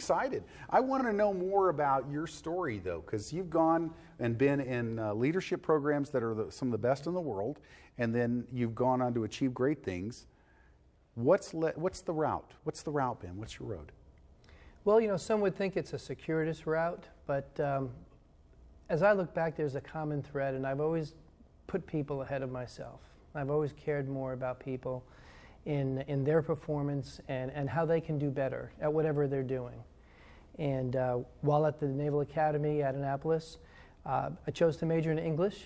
excited. I want to know more about your story, though, because you've gone and been in leadership programs that are some of the best in the world, and then you've gone on to achieve great things. What's the route? What's the route been? What's your road? Well, you know, some would think it's a securitist route, but as I look back, there's a common thread, and I've always put people ahead of myself. I've always cared more about people in their performance and how they can do better at whatever they're doing. And while at the Naval Academy at Annapolis, I chose to major in English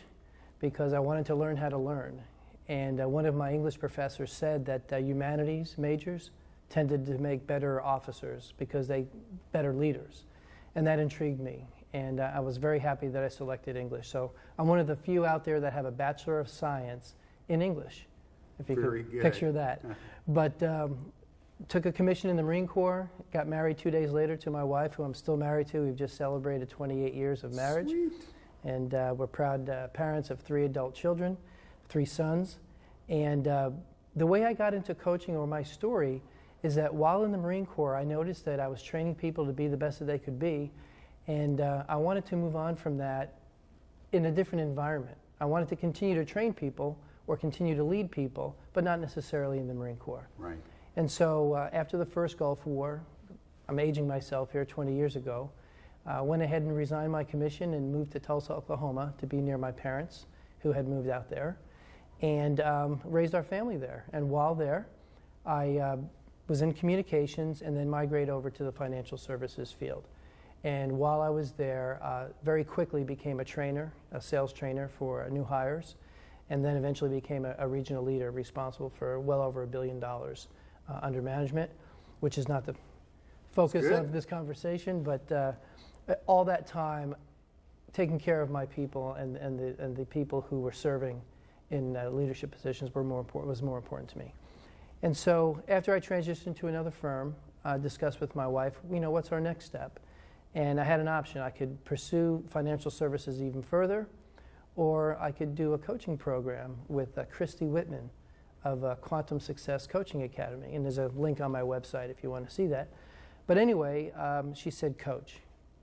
because I wanted to learn how to learn. And one of my English professors said that humanities majors tended to make better officers because they better leaders. And that intrigued me. And I was very happy that I selected English. So I'm one of the few out there that have a Bachelor of Science in English, if you could picture that. But took a commission in the Marine Corps, got married 2 days later to my wife, who I'm still married to. We've just celebrated 28 years of marriage. Sweet. And we're proud parents of 3 adult children, 3 sons. And the way I got into coaching, or my story, is that while in the Marine Corps, I noticed that I was training people to be the best that they could be. And I wanted to move on from that in a different environment. I wanted to continue to train people or continue to lead people, but not necessarily in the Marine Corps. Right. And so after the first Gulf War, I'm aging myself here, 20 years ago, went ahead and resigned my commission and moved to Tulsa, Oklahoma to be near my parents who had moved out there, and raised our family there. And while there, I was in communications and then migrated over to the financial services field. And while I was there, very quickly became a trainer, a sales trainer for new hires, and then eventually became a regional leader responsible for well over $1 billion under management, which is not the focus of this conversation, but all that time taking care of my people and the people who were serving in leadership positions was more important to me. And so after I transitioned to another firm, I discussed with my wife, what's our next step? And I had an option. I could pursue financial services even further, or I could do a coaching program with Christy Whitman of Quantum Success Coaching Academy. And there's a link on my website if you want to see that. But anyway, she said, coach.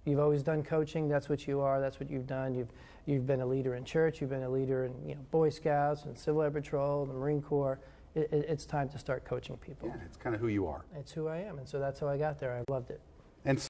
You've always done coaching. That's what you are. That's what you've done. You've been a leader in church. You've been a leader in Boy Scouts and Civil Air Patrol, the Marine Corps. It's time to start coaching people. Yeah, it's kind of who you are. It's who I am. And so that's how I got there. I loved it.